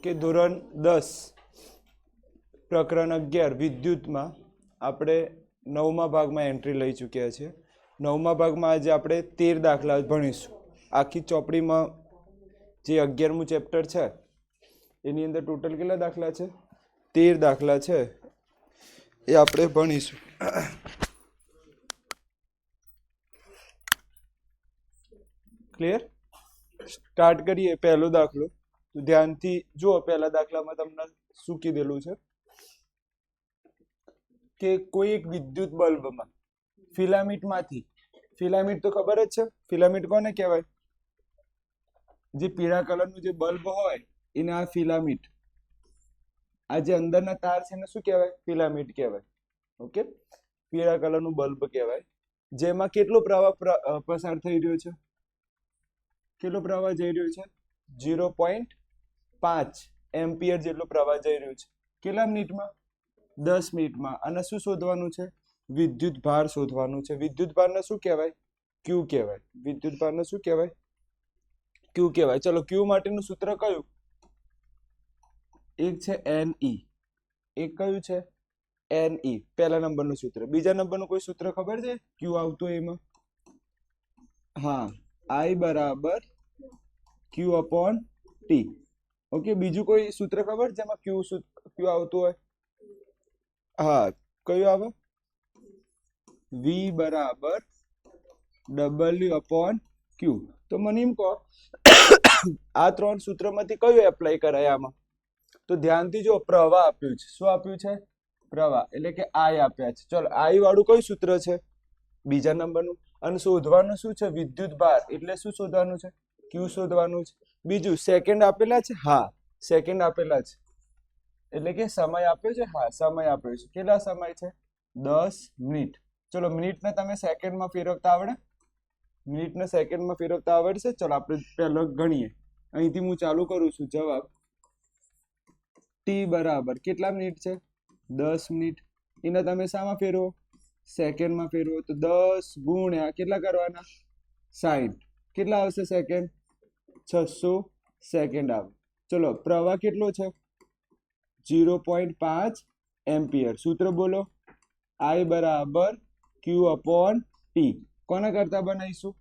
Okay, ધોરણ 10 પ્રકરણ 11 વિદ્યુતમાં આપણે 9મા ભાગમાં એન્ટ્રી લઈ ચૂક્યા છે. 9મા ભાગમાં આજે આપણે 13 દાખલા ભણીશું. આખી ચોપડીમાં જે 11મું ચેપ્ટર છે એની અંદર ટોટલ કેટલા દાખલા છે? 13 દાખલા છે, એ આપણે ભણીશું. ક્લિયર? સ્ટાર્ટ કરીએ. પહેલો દાખલો તો ધ્યાનથી જુઓ. પહેલા દાખલામાં તમને શું કીધેલું છે કે કોઈ એક વિદ્યુત બલ્બમાં ફિલામેન્ટમાંથી, ફિલામેન્ટ તો ખબર જ છે, ફિલામેન્ટ કોને કહેવાય? જે પીળા કલરનું જે બલ્બ હોય એને આ ફિલામેન્ટ, આ જે અંદરના તાર છે એને શું કહેવાય? ફિલામેન્ટ કહેવાય. ઓકે, પીળા કલરનું બલ્બ કહેવાય. જેમાં કેટલો પ્રવાહ પસાર થઈ રહ્યો છે? કેટલો પ્રવાહ જઈ રહ્યો છે? 0.5 એમ્પિયર જેટલો પ્રવાહ જઈ રહ્યો છે. કેટલા મિનિટમાં? 10 મિનિટમાં. અને શું શોધવાનું છે? વિદ્યુત ભાર શોધવાનું છે. વિદ્યુત ભારને શું કહેવાય? ક્યુ કહેવાય. વિદ્યુત ભારને શું કહેવાય? ક્યુ કહેવાય. ચલો, ક્યુ માટેનું સૂત્ર કયું? એક છે NE. એક કયું છે? NE. પહેલા નંબરનું સૂત્ર. બીજા નંબરનું કોઈ સૂત્ર ખબર છે ક્યુ આવતું એમાં? હા, I બરાબર Q upon T. ઓકે, બીજું કોઈ સૂત્ર ખબર જેમાં ક્યુ આવતું હોય? હા, કયું આવે? V બરાબર W upon Q. તો મને એમ કહો, આ ત્રણ સૂત્રમાંથી કયું એપ્લાય કરાય આમાં? તો ધ્યાનથી જો, પ્રવાહ આપ્યું છે. શું આપ્યું છે? પ્રવાહ, એટલે કે I આપ્યા છે. ચલો, I વાળું કયું સૂત્ર છે? બીજા નંબરનું. અને શોધવાનું શું છે? વિદ્યુત ભાર. એટલે શું શોધવાનું છે? ક્યુ શોધવાનું છે. બીજું, સેકન્ડ આપેલા છે? હા, સેકન્ડ આપેલા છે. એટલે કે સમય આપ્યો છે? હા, સમય આપ્યો છે. કેટલા સમય છે? 10 મિનિટ. ચલો, મિનિટને તમે સેકન્ડમાં ફેરવતા આવડે? મિનિટને સેકન્ડમાં ફેરવતા આવડશે? ચલો, આપણે પહેલો ગણીએ. અહીંથી હું ચાલુ કરું છું. જવાબ T બરાબર કેટલા મિનિટ છે? 10 મિનિટ. એને તમે શામાં ફેરવો? સેકન્ડમાં ફેરવો. તો 10 ગુણ્યા કેટલા કરવાના? 60. કેટલા આવશે સેકન્ડ? 600 સેકન્ડ આવે. ચલો, પ્રવાહ કેટલો છે? 0.5 એમ્પિયર. સૂત્ર બોલો. I બરાબર Q upon T. કોના કરતા બનાવીશું?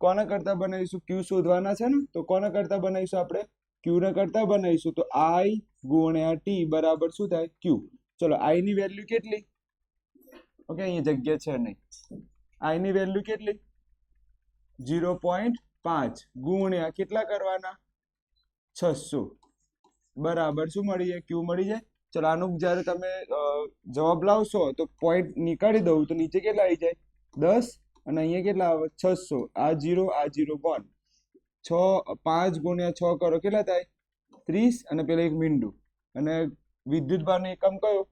કોના કરતા બનાવીશું? Q શોધવાના છે ને, તો કોના કરતા બનાવીશું આપણે? Q ના કરતા બનાવીશું. તો I ગુણ્યા T બરાબર શું થાય? Q. ચલો, I ની વેલ્યુ કેટલી? ઓકે, અહીંયા જગ્યા છે નહીં. I ની વેલ્યુ કેટલી? 0.5 ગુણ્યા કેટલા કરવાના? 600 બરાબર શું મળી જાય? Q મળી જાય. ચલો, આનું જ્યારે તમે જવાબ લાવશો તો પોઈન્ટ નીકાળી દઉં તો નીચે કેટલા આવી જાય? 10. અને અહીંયા કેટલા આવે? 600. આ 0, આ 0 કોણ? 5 ગુણ્યા 6 કરો કેટલા થાય? 30. અને પેલા એક મીંડું. અને વિદ્યુત ભારનો એકમ કયો?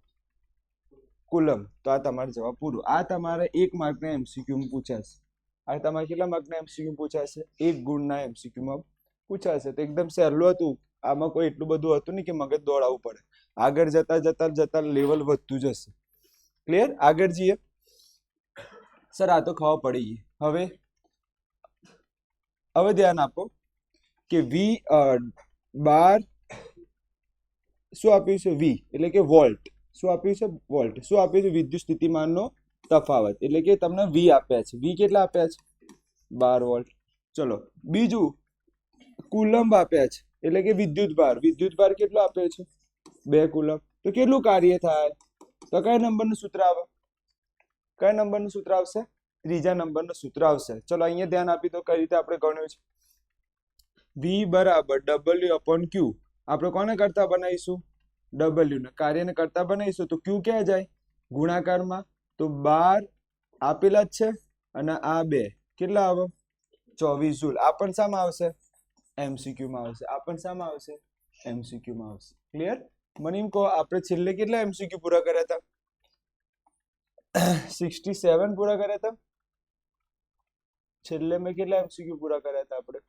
કુલમ. તો આ તમારો જવાબ પૂરો. આ તમારે 1 માર્કના MCQ પૂછાશે. આ તમારે કેટલા માર્કના MCQ પૂછાશે? 1 ગુણના MCQ પૂછાશે. તો એકદમ સહેલું હતું. આમાં કોઈ એટલું બધું હતું નહીં કે મગજ દોડાવવું પડે. આગળ જતા લેવલ વધતું જશે. ક્લિયર? આગળ જઈએ. સર, આ તો ખબર પડી ગઈ. હવે ધ્યાન આપો કે V12 શું આપ્યું છે? V એટલે કે વોલ્ટ. શું આપ્યું છે? વોલ્ટ. શું આપ્યું છે? વિદ્યુત સ્થિતિમાનનો તફાવત. એટલે કે તમને V આપ્યા છે. V કેટલા આપ્યા છે? 12 વોલ્ટ. ચલો, બીજું કુલંબ આપ્યા છે. એટલે કે વિદ્યુત ભાર. વિદ્યુત ભાર કેટલો આપ્યો છે? 2 કુલંબ. તો કેટલું કાર્ય થાય? તો કયા નંબરનું સૂત્ર આવે? કયા નંબરનું સૂત્ર આવશે? ત્રીજા નંબરનું સૂત્ર આવશે. ચલો, અહીંયા ધ્યાન આપી દો કઈ રીતે આપણે ગણ્યું છે. V બરાબર W upon Q. આપણે કોને કરતા બનાવીશું? W ને. કાર્યને કરતા બનાવીશું તો Q ક્યાં જાય? ગુણાકારમાં. તો 12 આપેલા જ છે અને આ 2 કેટલા આવે? 24 જૂલ. આ પણ શામાં આવશે? MCQ માં આવશે. આ પણ શામાં આવશે? MCQ માં આવશે. ક્લિયર? મને એમ કહો, આપણે છેલ્લે કેટલા MCQ પૂરા કર્યા હતા? 67 પૂરા કર્યા હતા. છેલ્લે મેં કેટલા MCQ પૂરા કર્યા હતા આપણે?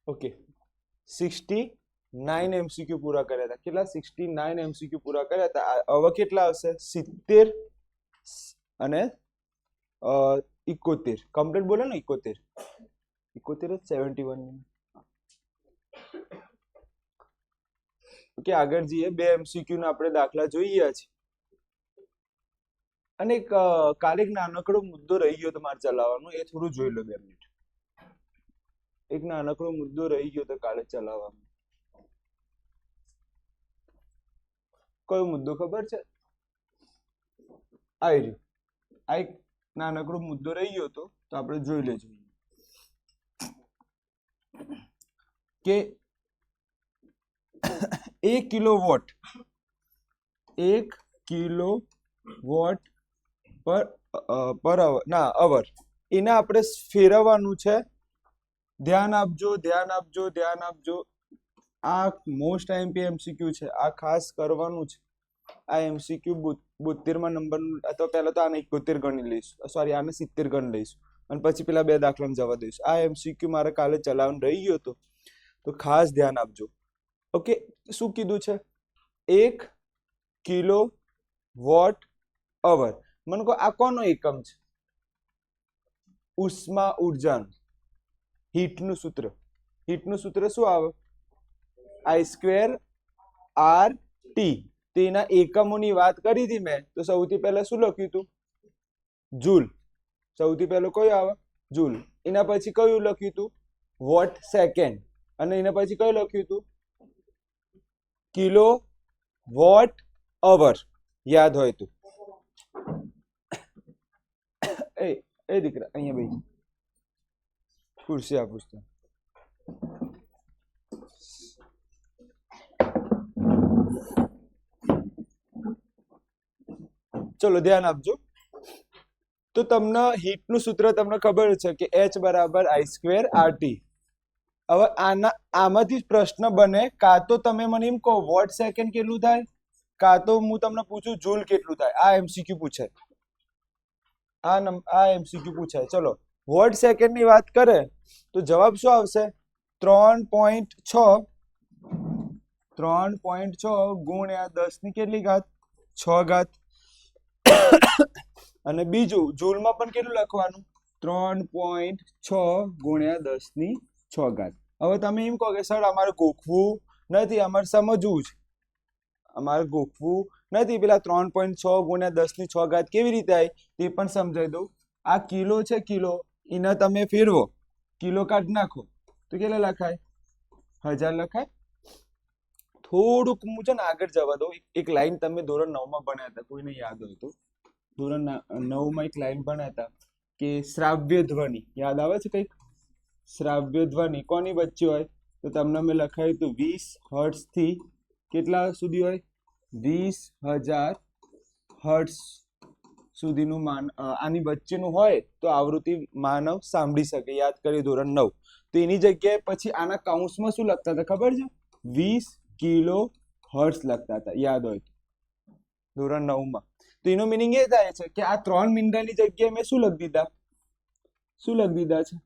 ઓકે, 69 MCQ પૂરા કર્યા હતા. કેટલા? 69 MCQ પૂરા કર્યા હતા. હવે કેટલા આવશે? 70 અને 71 કમ્પ્લીટ બોલો ને 71 જ 71 ઓકે આગળ જઈએ બે એમસીક્યુ ના આપણે દાખલા જોઈએ છે અને એક કાલે એક નાનકડો મુદ્દો રહી ગયો તમારે ચલાવવાનો એ થોડું જોઈ લો 2 મિનિટ એક નાનકડો મુદ્દો રહી ગયો તો કાલે ચલાવવાનો કયો મુદ્દો ખબર છે આ રહ્યો આ એક નાનકડો મુદ્દો રહી ગયો તો આપણે જોઈ લેજો કે 1 કિલોવોટ પર અવર એને આપણે ફેરવવાનું છે ધ્યાન આપજો આ મોસ્ટ આઈએમપી એમસીક્યુ છે આ ખાસ કરવાનું છે આ એમસીક્યુ 72 નંબરનું અથવા પહેલા તો આને 71 ગણી લઈશું સોરી આને 70 ગણી લઈશું અને પછી પેલા બે દાખલાને જવા દઈશું આ એમસીક્યુ મારે કાલે ચલાવવાનું રહી ગયો હતો તો ખાસ ધ્યાન આપજો ઓકે શું કીધું છે 1 કિલો વોટ અવર મને કહો આ કોનો એકમ છે ઉષ્મા ઉર્જાનું હીટનું સૂત્ર શું આવે I² RT તેના એકમોની વાત કરી હતી મેં તો સૌથી પહેલા શું લખ્યું હતું જૂલ સૌથી પહેલો કયો આવે જૂલ એના પછી કયું લખ્યું હતું વોટ સેકન્ડ અને એના પછી કયું લખ્યું હતું કિલો વોટ અવર યાદ હોય તો એ દીકરા અહીંયા બેસી ખુરશી આપું છું ચલો ધ્યાન આપજો તો તમને હીટનું સૂત્ર તમને ખબર છે કે H = I² RT હવે આમાંથી પ્રશ્ન બને કાં તો તમે મને એમ કહો વોટ સેકન્ડ કેટલું થાય કાં તો હું તમને પૂછું જૂલ કેટલું થાય આ એમસીક્યુ પૂછાય આ એમસીક્યુ પૂછાય ચલો વોટ સેકન્ડ ની વાત કરે તો જવાબ શું આવશે 3.6 ગુણ્યા 10 ની કેટલી ઘાત 6 ઘાત અને બીજું જૂલમાં પણ કેટલું લખવાનું 3.6 ગુણ્યા 10 ની 6 ઘાત હવે તમે એમ કહો કે સર અમારે ગોખવું નથી અમારે સમજવું છે અમારે ગોખવું નથી પેલા 3.6 ગુણ્યા 10 ની 6 ઘાત કેવી રીતે આવી તે પણ સમજાવી દઉં આ કિલો છે કિલો એને તમે ફેરવો કિલો કાઢ નાખો તો કેટલા લખાય 1000 લખાય થોડુંક હું છે ને આગળ જવા દઉં એક લાઈન તમે ધોરણ 9 માં ભણ્યા હતા કોઈને યાદ હોય તો ધોરણ 9 માં એક લાઈન ભણ્યા હતા કે શ્રાવ્ય ધ્વનિ યાદ આવે છે કઈક શ્રાવ્ય ધ્વનિ કોની વચ્ચે હોય તો તમને મેં લખાયું હતું 20 હર્ટ્ઝ થી કેટલા સુધી હોય 20000 હર્ટ્ઝ સુધીનું આની વચ્ચેનું હોય તો આવૃત્તિ માનવ સાંભળી શકે યાદ કરી ધોરણ 9 તો એની જગ્યાએ પછી આના કાઉન્સમાં શું લખતા હતા ખબર છે 20 કિલો હર્ટ્ઝ લખતા હતા યાદ હોય તો ધોરણ 9 માં તો એનો મીનિંગ એ થાય છે કે આ 3 મીંડાની જગ્યાએ મેં શું લખી દીધા છે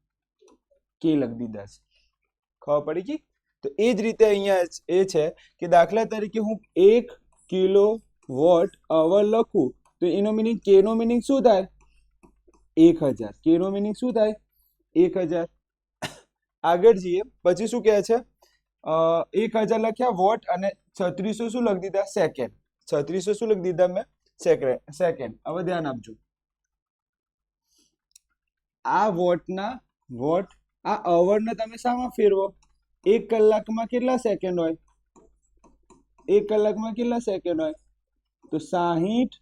કે લખી દીધા છે ખબર પડી ગઈ તો એ જ રીતે અહીંયા એ છે કે દાખલા તરીકે હું 1 કિલો વોટ અવર લખું તો એનો મીનિંગ કે નો મીનિંગ શું થાય 1000 કે નો મીનિંગ શું થાય 1000 આગળ જઈએ પછી શું કહે છે 1000 લખ્યા વોટ અને 3600 શું લખી દીધા સેકન્ડ 3600 શું લખી દીધા મેં સેકન્ડ હવે ધ્યાન આપજો આ વોટ આ અવરને તમે શામાં ફેરવો 1 કલાકમાં કેટલા સેકન્ડ હોય 1 કલાકમાં કેટલા સેકન્ડ હોય તો 60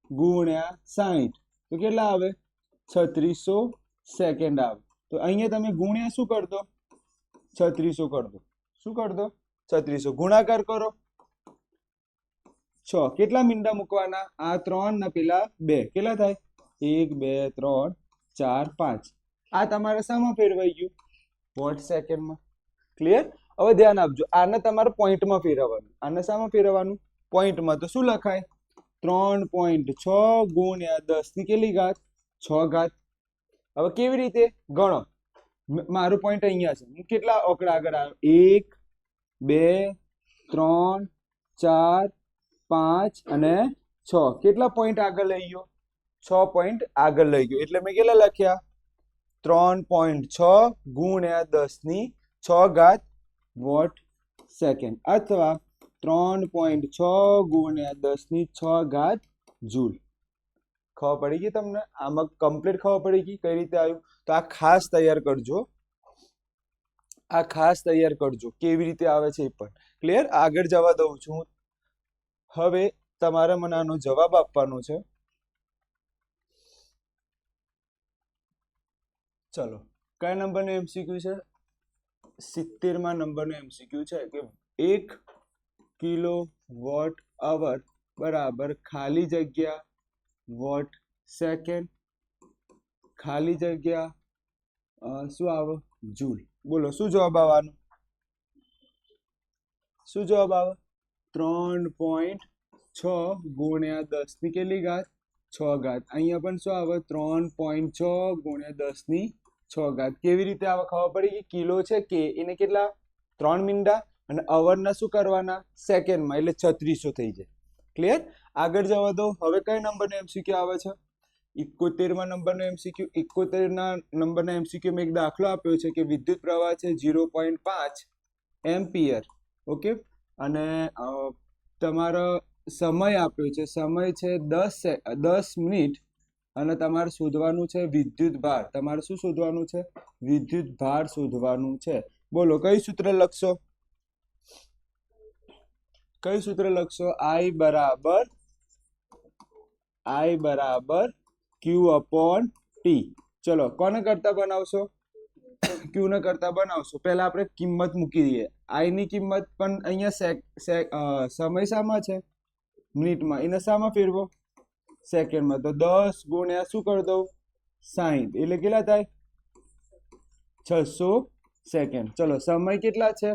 ગુણ્યા 60 તો કેટલા આવે 3600 સેકન્ડ આવે તો અહીંયા તમે ગુણ્યા શું કર દો 3600 કર દો શું કર દો 3600 ગુણાકાર કરો 6 કેટલા મીંડા મૂકવાના આ 3 ને પેલા 2 કેટલા થાય 1 2 3 4 5 આ તમારે શામાં ફેરવાઈ ગયું વોટ સેકન્ડમાં ક્લિયર હવે ધ્યાન આપજો આને તમારે પોઈન્ટમાં ફેરવવાનું આને શામાં ફેરવવાનું પોઈન્ટમાં તો શું લખાય 3.6 ગુણ્યા 10 ની કેટલી ઘાત 6 ઘાત હવે કેવી રીતે ગણો મારું પોઈન્ટ અહીંયા છે હું કેટલા આંકડા આગળ આવ્યો 1 2 3 4 5 અને 6 કેટલા પોઈન્ટ આગળ લઈ ગયો 6 પોઈન્ટ આગળ લઈ ગયો એટલે મેં કેટલા લખ્યા 3.6 ગુણ્યા 10 ની 6 વોટ સેકન્ડ અથવા 3.6 ગુણ્યા 10 ની 6 જૂલ. ખબર પડી ગઈ તમને? આમાં કમ્પ્લીટ ખબર પડી ગઈ કઈ રીતે આવ્યું? તો આ ખાસ તૈયાર કરજો, આ ખાસ તૈયાર કરજો કેવી રીતે આવે છે એ પણ. ક્લિયર? આગળ જવા દઉં છું. હવે તમારે મને આનો જવાબ આપવાનો છે. ચલો, કયા નંબરનો એમસીક્યુ છે? 70મા નંબરનો એમસીક્યુ છે કે 1 કિલો વોટ અવર બરાબર ખાલી જગ્યા વોટ સેકન્ડ ખાલી જગ્યા શું આવે? જૂલ. બોલો શું જવાબ આવવાનો? શું જવાબ આવે? 3.6 ગુણ્યા 10 ની કેટલી ઘાત? 6 અહીંયા પણ શું આવે? 3.6 ગુણ્યા 10 ની 6 કેવી રીતે આવે ખબર પડી ગઈ? કિલો છે કે એને કેટલા 3 મીંડા અને અવરના શું કરવાના? સેકન્ડમાં, એટલે 3600 થઈ જાય. ક્લિયર? આગળ જવા દો. હવે કઈ નંબરનો એમસીક્યુ આવે છે? 71મા નંબરનો એમસીક્યુ. 71ના નંબરના એમસીક્યુ માં એક દાખલો આપ્યો છે કે વિદ્યુત પ્રવાહ છે 0.5 એમ્પિયર. ઓકે, અને તમારો સમય આપ્યો છે, સમય છે 10 મિનિટ અને તમારે શોધવાનું છે વિદ્યુત ભાર. તમારે શું શોધવાનું છે? વિદ્યુત ભાર શોધવાનું છે. બોલો કઈ સૂત્ર લખશો? કઈ સૂત્ર લખશો? I બરાબર Q/T. ચલો, કોને કરતા બનાવશો? Q ને કરતા બનાવશો. પહેલા આપણે કિંમત મૂકી દઈએ. I ની કિંમત પણ અહીંયા સમય શામાં છે? મિનિટમાં. એને શામાં ફેરવો? સેકન્ડમાં. તો 10 ગુણ્યા શું કરી દઉં? 60 એટલે કેટલા થાય? 600 સેકન્ડ. ચલો, સમય કેટલા છે?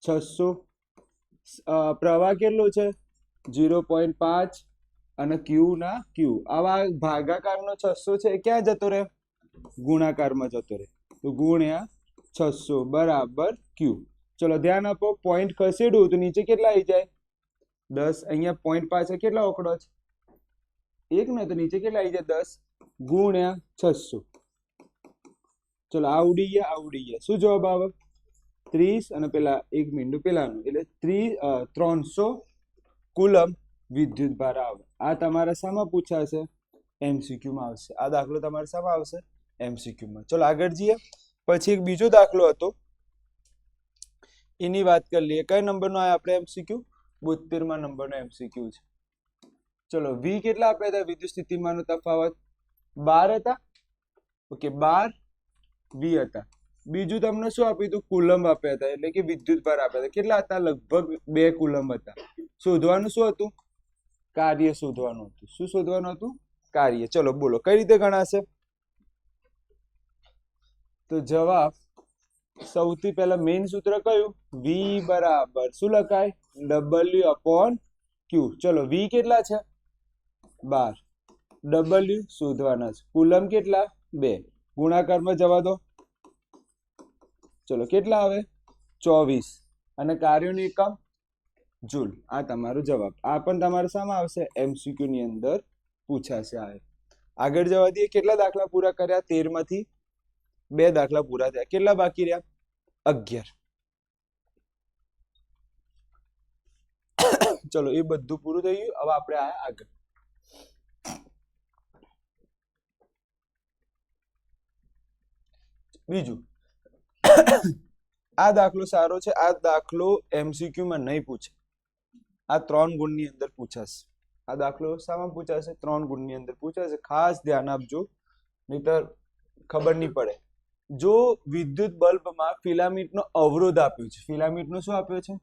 600. પ્રવાહ કેટલો છે? 0.5 અને ક્યુ ના ક્યુ. આવા ભાગાકારનો 600 છે ક્યાં જતો રહે? ગુણાકારમાં જતો રહે. તો ગુણ્યા 600 બરાબર ક્યુ. ચલો ધ્યાન આપો, પોઈન્ટ ખસેડું તો નીચે કેટલા આવી જાય? 10. અહીંયા પોઈન્ટ પાછળ કેટલા ઓકડો છે? 1 ને, તો નીચે કેટલા આવી જાય? 10 ગુણ્યા 600. ચલો આ ઉડી ગયા. શું જવાબ આવે? 30 અને પેલા 1 મિનિટ પેલાનું એટલે 300 કુલમ વિદ્યુત ભાર આવે. આ તમારા શામાં પૂછાશે? એમસીક્યુ માં આવશે. આ દાખલો તમારે શામાં આવશે? એમસીક્યુ માં. ચલો આગળ જઈએ. પછી એક બીજો દાખલો હતો, એની વાત કરી લઈએ. કયા નંબરનો આ આપણે એમસીક્યુ? 72મા નંબરનો એમસીક્યુ છે. ચલો, વી કેટલા આપ્યા હતા? વિદ્યુત સ્થિતિમાનનો તફાવત 12 હતા. ઓકે, 12 વી હતા. બીજું તમને શું આપ્યું હતું? કુલમ આપ્યા હતા, એટલે કે વિદ્યુત ભાર આપ્યા હતા. કેટલા હતા? લગભગ 2 કુલમ હતા. શોધવાનું શું હતું? કાર્ય શોધવાનું હતું. શું શોધવાનું હતું? કાર્ય. ચલો બોલો કઈ રીતે ગણાશે? તો જવાબ સૌથી પહેલા મેઇન સૂત્ર કયું? વી બરાબર શું લખાય? W/Q. ચલો, વી કેટલા છે? 12. W શોધવાના છે. કુલમ કેટલા? 2. ગુણાકારમાં જવા દો. ચલો કેટલા આવે? 24. અને કાર્યનું એકમ જૂલ. આ તમારો જવાબ. આ પણ તમારે શામાં આવશે? એમસીક્યુ ની અંદર પૂછાશે. આગળ જવા દઈએ. કેટલા દાખલા પૂરા કર્યા? 13 માંથી 2 દાખલા પૂરા થયા. કેટલા બાકી રહ્યા? 11. ચલો એ બધું પૂરું થઈ ગયું. હવે આપણે આયા આગળ. બીજું આ દાખલો સારો છે. આ દાખલો એમસીક્યુ માં નહીં પૂછે. આ 3 ગુણની અંદર પૂછાશે. આ દાખલો શામાં પૂછાશે? 3 ગુણની અંદર પૂછાશે. ખાસ ધ્યાન આપજો, નહીતર ખબર નહીં પડે. જો વિદ્યુત બલ્બમાં ફિલામેન્ટનો અવરોધ આપ્યો છે, ફિલામેન્ટનો શું આપ્યો છે?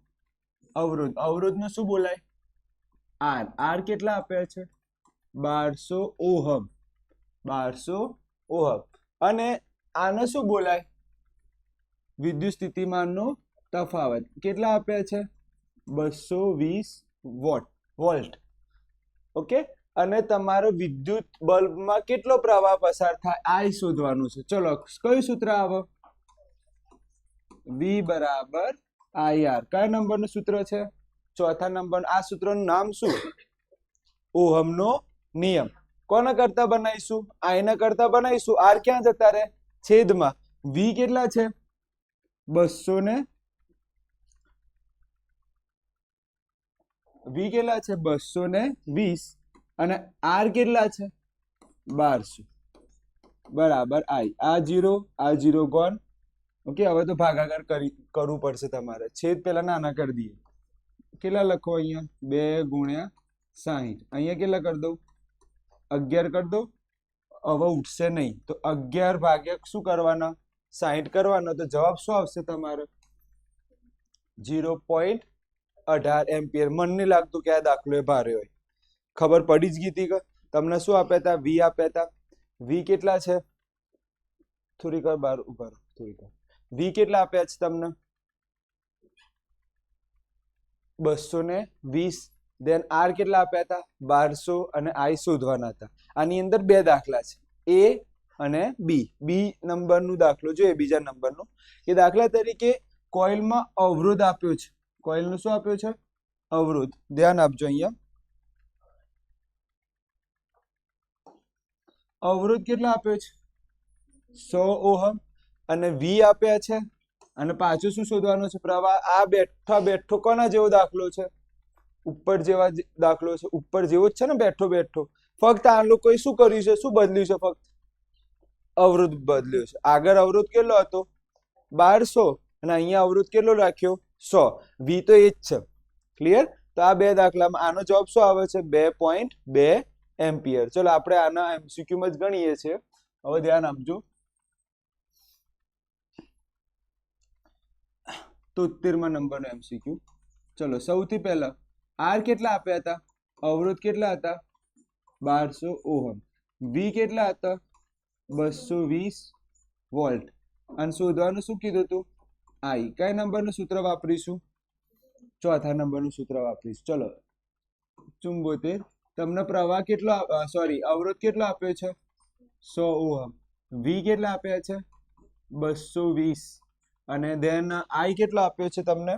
અવરોધ. અવરોધનો શું બોલાય? આર. આર કેટલા આપ્યા છે? 1200 ઓહમ. 1200 ઓહમ. અને આને શું બોલાય? વિદ્યુત સ્થિતિમાનનો તફાવત. કેટલા આપ્યા છે? 220 વોલ્ટ. ઓકે, અને તમારો વિદ્યુત બલ્બમાં કેટલો પ્રવાહ પસાર થાય? આઈ શોધવાનું છે. ચલો કયું સૂત્ર આવે? વી બરાબર IR. કયા નંબરનું સૂત્ર છે? 4થા નંબર. આ સૂત્રનું નામ શું? ઓહમનો નિયમ. કોના કરતા બનાવીશું? આઈના કરતા બનાવીશું. આર ક્યાં જતા રહે? છેદમાં. વી કેટલા છે? 200 વી કેટલા છે? 220 અને આર કેટલા છે? 1200 બરાબર આઈ. આ 0 ગોન. ઓકે, હવે તો ભાગાકાર કરવું પડશે તમારે. છેદ પેલા નાના કરી દઈએ. કેટલા લખો અહીંયા? 2 × 60. અહીંયા કેટલા કરી દઉં? 11 કરી દઉં. હવે ઉઠશે નહીં તો 11 ભાગ્યા શું કરવાના? 60 કરવાના. તો જવાબ શું આવશે તમારે? 0.18 એમ્પિયર. મન નહીં લાગતું કે આ દાખલો એ ભારે હોય. ખબર પડી જ ગઈ હતી કે તમને શું આપ્યા હતા? વી આપ્યા હતા. વી કેટલા છે? થોડીક વાર બહાર ઉભા રહો. થોડીક વાર. વી કેટલા આપ્યા છે તમને? 220. દેન આર કેટલા આપ્યા હતા? 1200 અને આઈ શોધવાના હતા. આની અંદર બે દાખલા છે, એ અને બી. બી નંબરનું દાખલો જોઈએ, બીજા નંબરનું. એ દાખલા તરીકે કોઇલમાં અવરોધ આપ્યો છે. કોઇલનું શું આપ્યો છે? અવરોધ. ધ્યાન આપજો અહીંયા. અવરોધ કેટલા આપ્યો છે? 100 ઓહમ. અને વી આપ્યા છે. અને પાછું શું શોધવાનું છે? પ્રવાહ. આ બેઠો કોના જેવો દાખલો છે? ઉપર જેવા દાખલો છે. ઉપર જેવો જ છે ને બેઠો. ફક્ત આ લોકોએ શું કર્યું છે? શું બદલ્યું છે? ફક્ત અવરોધ બદલ્યો છે. આગળ અવરોધ કેટલો હતો? 1200 અને અહીંયા અવરોધ કેટલો રાખ્યો? 100. વી તો એ જ છે. ક્લિયર? તો આ બે દાખલામાં આનો જવાબ શું આવે છે? 2.2 એમ્પિયર. ચલો આપણે આના એમસીક્યુ માં જ ગણીએ છીએ. હવે ધ્યાન આપજો. 73માં નંબરનો એમસીક્યુ. ચલો સૌથી પહેલા આર કેટલા આપ્યા હતા? અવરોધ કેટલા હતા? 1200 ઓહમ. વી કેટલા હતા? 220 વોલ્ટ. અને શોધવાનું શું કીધું હતું? આઈ. કયા નંબરનું સૂત્ર વાપરીશું? ચોથા નંબરનું સૂત્ર વાપરીશું. ચલો 74. તમને પ્રવાહ કેટલો અવરોધ કેટલો આપ્યો છે? 100 ઓહમ. વી કેટલા આપ્યા છે? 220. અને દેન આઈ કેટલો આપ્યો છે તમને?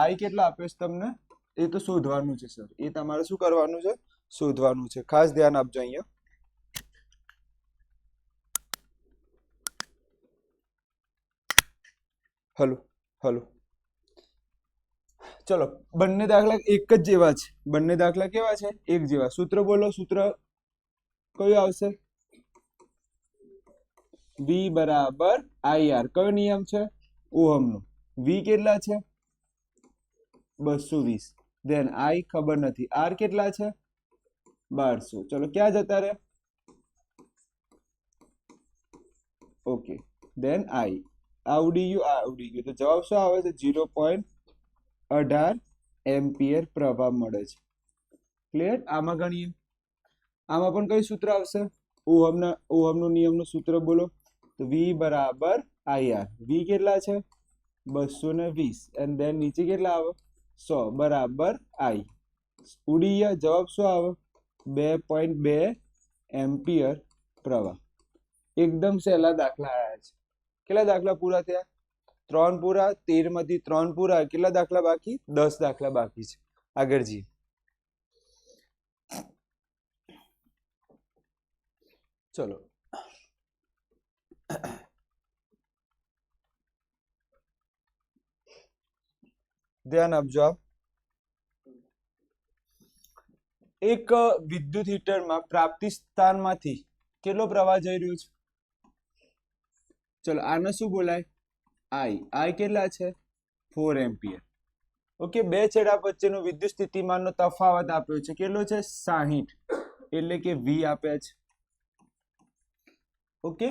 આઈ કેટલો આપ્યો છે તમને? એ તો શોધવાનું છે સર. એ તમારે શું કરવાનું છે? શોધવાનું છે. ખાસ ધ્યાન આપજો અહીંયા. હલો. ચલો બંને દાખલા એક જ જેવા છે. બંને દાખલા કેવા છે? એક જેવા. સૂત્ર બોલો. સૂત્ર કયું આવશે? વી બરાબર આઈ આર. કયો નિયમ છે? ઓહમનો. વી કેટલા છે? 220. દેન આઈ ખબર નથી. આર કેટલા છે? 1200. ચલો ક્યાં જતા રહે? ઓકે. દેન આઈ આવડી ગયું. તો જવાબ શું આવે છે? 0.18 એમ્પિયર પ્રવાહ મળે છે. ક્લિયર? આમાં ગણીએ. આમાં પણ કયું સૂત્ર આવશે? ઓહમનો નિયમનું સૂત્ર બોલો. તો વી બરાબર આઈ આર. વી કેટલા છે? 220. એન્ડ દેન નીચે કેટલા આવે? 100 બરાબર આઈ. ઉડી ગયા. જવાબ શું આવે? 2.2 એમ્પિયર પ્રવાહ. એકદમ સહેલા દાખલા આવ્યા છે. કેટલા દાખલા પૂરા થયા? 3 પૂરા. 13 માંથી 3 પૂરા. કેટલા દાખલા બાકી? 10 દાખલા બાકી છે. આગળ જઈએ. ચલો ધ્યાન આપજો. આપ એક વિદ્યુત હીટરમાં પ્રાપ્તિ સ્થાનમાંથી કેટલો પ્રવાહ જઈ રહ્યો છે? ચલો આને શું બોલાય? આઈ. આઈ કેટલા છે? 4 એમ્પિયર. ઓકે. બે છેડા વચ્ચેનો વિદ્યુત સ્થિતિમાનનો તફાવત આપ્યો છે. કેટલો છે? 60. એટલે કે વી આપ્યા છે. ઓકે.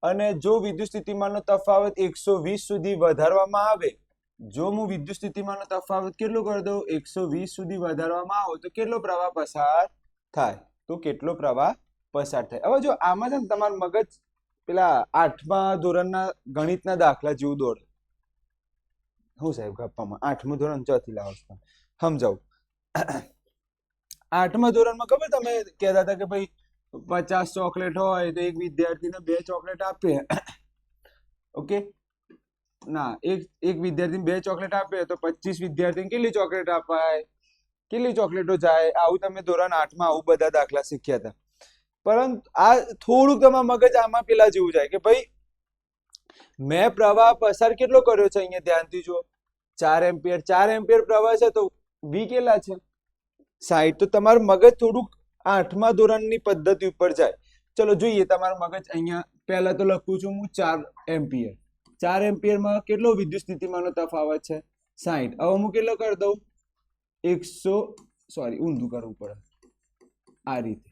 અને જો વિદ્યુત સ્થિતિમાનનો તફાવત 120 સુધી વધારવામાં આવે, જો હું વિદ્યુત સ્થિતિમાનનો તફાવત કેટલો કરી દઉં? 120 સુધી વધારવામાં આવે તો કેટલો પ્રવાહ પસાર થાય? તો કેટલો પ્રવાહ પસાર થાય? હવે જો આમાં છે ને તમારું મગજ પેલા 8મા ધોરણના ગણિતના દાખલા જેવું દોડે. હું સાહેબ ગપ્પામાં 8મું ધોરણ ચોથી લાવો છો? સમજાવું. 8મા ધોરણમાં ખબર તમે કહેતા હતા કે ભાઈ 50 ચોકલેટ હોય તો એક વિદ્યાર્થીને 2 ચોકલેટ આપે. ઓકે. ના, એક વિદ્યાર્થીને 2 ચોકલેટ આપે તો 25 વિદ્યાર્થીને કેટલી ચોકલેટ અપાય, કેટલી ચોકલેટો જાય? આવું તમે ધોરણ 8 માં આવું બધા દાખલા શીખ્યા હતા. પરંતુ આ થોડુંક તમારા મગજ આમાં પેલા જેવું જાય કે ભાઈ મેં પ્રવાહ પસાર કેટલો કર્યો છે, અહીંયા ધ્યાનથી જુઓ, 4 એમ્પિયર. 4 એમ્પિયર પ્રવાહ છે તો વી કેટલા છે? 60. તો તમારું મગજ થોડુંક 8મા ધોરણની પદ્ધતિ ઉપર જાય. ચલો જોઈએ તમારું મગજ. અહીંયા પહેલા તો લખું છું હું 4 એમ્પિયર. 4 એમ્પિયરમાં કેટલો વિદ્યુત સ્થિતિમાનનો તફાવત છે? 60. હવે હું કેટલો કરી દઉં? 100, સોરી ઊંધું કરવું પડે, આ રીતે.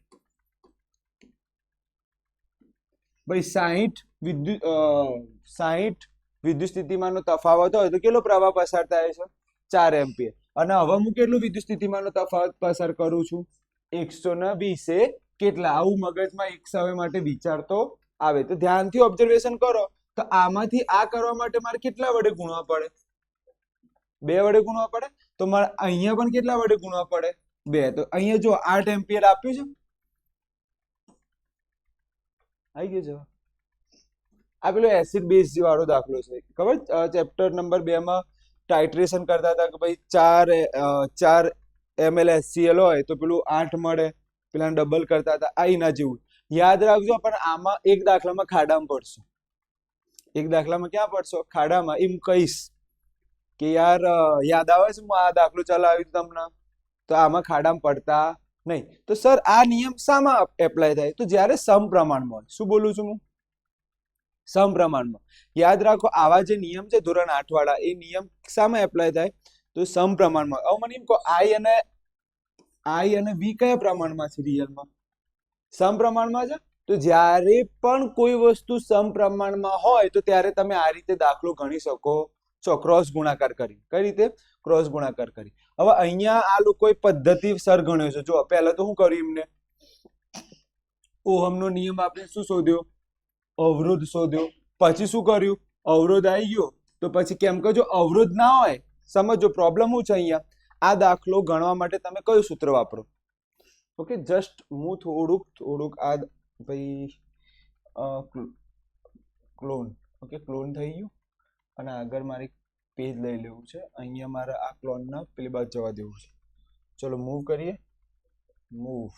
ભાઈ 60 વિદ્યુત સ્થિતિમાનનો તફાવત હોય તો કેટલો પ્રવાહ પસાર થાય છે? 4 એમ્પિયર. અને હવે હું કેટલું વિદ્યુત સ્થિતિમાનનો તફાવત પસાર કરું છું? 120. કેટલા? આવું મગજમાં એક સમય માટે વિચારતો આવે. તો ધ્યાનથી ઓબ્ઝર્વેશન કરો. તો આમાંથી આ કરવા માટે મારે કેટલા વડે ગુણવા પડે? 2 વડે ગુણવા પડે. તો મારે અહીંયા પણ કેટલા વડે ગુણવા પડે? 2. તો અહીંયા જો 8 એમ્પિયર આપ્યું છે, આવી ગયું જવાબ. આ પેલો એસિડ બેઝ વાળો દાખલો છે, ખબર? ચેપ્ટર નંબર 2 માં ટાઇટ્રેશન કરતા હતા કે ભાઈ 4 ml HCl હોય તો પેલું 8 મળે, પેલા ડબલ કરતા હતા. આ એના જેવું યાદ રાખજો. પણ આમાં એક દાખલામાં ખાડામાં પડશો, એક દાખલામાં ક્યાં પડશો? ખાડામાં. એમ કહીશ કે યાર યાદ આવે છે હું આ દાખલો ચલાવ્યું તમને, તો આમાં ખાડામાં પડતા નહીં. તો સર આ નિયમ શામાં એપ્લાય થાય? તો જ્યારે સમપ્રમાણમાં હોય. શું બોલું છું હું? સમપ્રમાણમાં. યાદ રાખો, આવા જે નિયમ છે ધોરણ 8 વાળા, એ નિયમ શામાં એપ્લાય થાય? તો સમપ્રમાણમાં. હવે મને એમ કહો, આઈ અને વી કયા પ્રમાણમાં છે? રિયલમાં સમપ્રમાણમાં છે. તો જ્યારે પણ કોઈ વસ્તુ સમપ્રમાણમાં હોય તો ત્યારે તમે આ રીતે દાખલો ગણી શકો છો, ક્રોસ ગુણાકાર કરી. કઈ રીતે? ક્રોસ ગુણાકાર કરી. હવે અહીંયા આ લોકોએ પદ્ધતિસર ગણ્યો છે. જો પહેલા તો શું કર્યું એમને? ઓહમનો નિયમ આપણે શું શોધ્યો? અવરોધ શોધ્યો. પછી શું કર્યું? અવરોધ આવી ગયો તો પછી કેમ કે જો અવરોધ ના હોય, સમજો પ્રોબ્લેમ શું છે અહીંયા, આ દાખલો ગણવા માટે તમે કયું સૂત્ર વાપરો? ઓકે, જસ્ટ હું થોડુંક આ ભાઈ ક્લોન. ઓકે, ક્લોન થઈ ગયું અને આગળ મારે પેજ લઈ લેવું છે. અહીંયા મારે આ ક્લોનના પેલી બાજુ જવા દેવું છે. ચલો મૂવ કરીએ. મૂવ.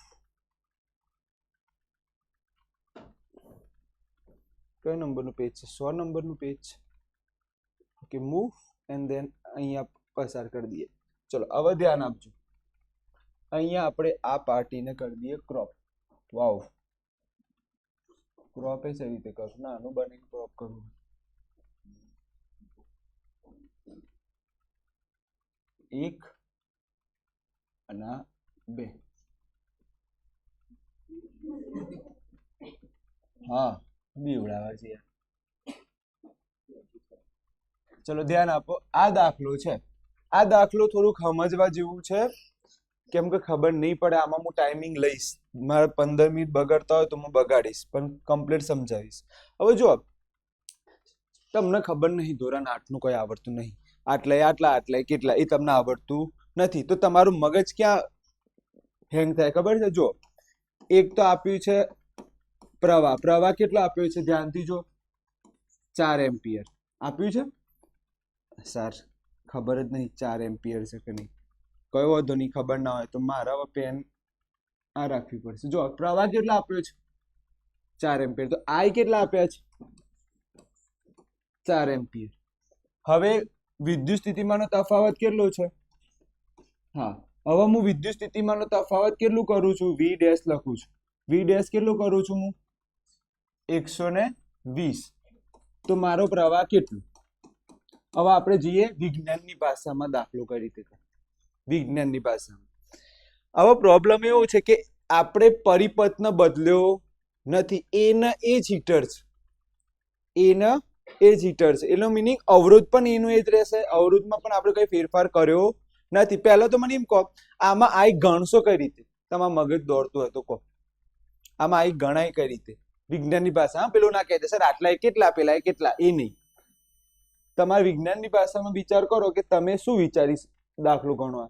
કયો નંબરનું પેજ છે? 100 નંબરનું પેજ છે. ઓકે, મૂવ એન્ડ ધેન અહીંયા પસાર કરી દઈએ. ચલો હવે ધ્યાન આપજો. અહીંયા આપણે આ પાર્ટીને કરી દઈએ ક્રોપ. વાવ, ક્રોપ એ સही રીતે કરું. નાનું બનીને ક્રોપ કરું. એક અને 2. હા, બીવડાવા છે. ચલો ધ્યાન આપો. આ દાખલો છે. આ દાખલો થોડુંક સમજવા જેવું છે, કેમ કે ખબર નહીં પડે. આમાં હું ટાઈમિંગ લઈશ. મારે 15 મિનિટ બગાડતા હોય તો હું બગાડીશ, પણ કમ્પ્લીટ સમજાવીશ. હવે જો તમને ખબર નહીં, ધોરણ 8 નું કોઈ આવડતું નહીં, આટલા કેટલા એ તમને આવડતું નથી, તો તમારું મગજ ક્યાં હેંગ થાય ખબર છે? જો એક તો આપ્યું છે પ્રવાહ કેટલો આપ્યો છે? ધ્યાનથી જો, 4 એમ્પિયર આપ્યું છે. સર ખબર જ નહીં 4 એમ્પિયર છે કે નહીં. કયો વાંધો નહીં, ખબર ના હોય તો મારા પેન આ રાખવી પડશે. જો પ્રવાહ કેટલો આપ્યો છે? 4 એમ્પિયર. તો આઈ કેટલા આપ્યા છે? 4 એમ્પિયર. હવે વિદ્યુત સ્થિતિમાનનો તફાવત કેટલો છે? હા, હવે હું વિદ્યુત સ્થિતિમાનનો તફાવત કેટલું કરું છું? વી ડેશ લખું છું. વી ડેશ કેટલું કરું છું હું? 120. તો મારો પ્રવાહ કેટલું? હવે આપણે જઈએ વિજ્ઞાનની ભાષામાં દાખલો કઈ રીતે કરે. વિજ્ઞાનની ભાષામાં હવે પ્રોબ્લેમ એવો છે કે આપણે પરિપથને બદલ્યો નથી. એના એ જ હીટર છે, એના એ જ હીટર છે. એનો મિનિંગ અવરોધ પણ એનું એ જ રહેશે. અવરોધમાં પણ આપણે કઈ ફેરફાર કર્યો નથી. પહેલા તો મને એમ કહો, આમાં આઈ ગણશો કઈ રીતે? તમારા મગજ દોડતું હોય તો કહો, આમાં આઈ ગણાય કઈ રીતે? વિજ્ઞાનની ભાષા. પેલું ના કહે સર આટલા કેટલા, પેલા કેટલા, એ નહીં. તમારા વિજ્ઞાનની ભાષામાં વિચાર કરો કે તમે શું વિચારીશ દાખલો ગણવા.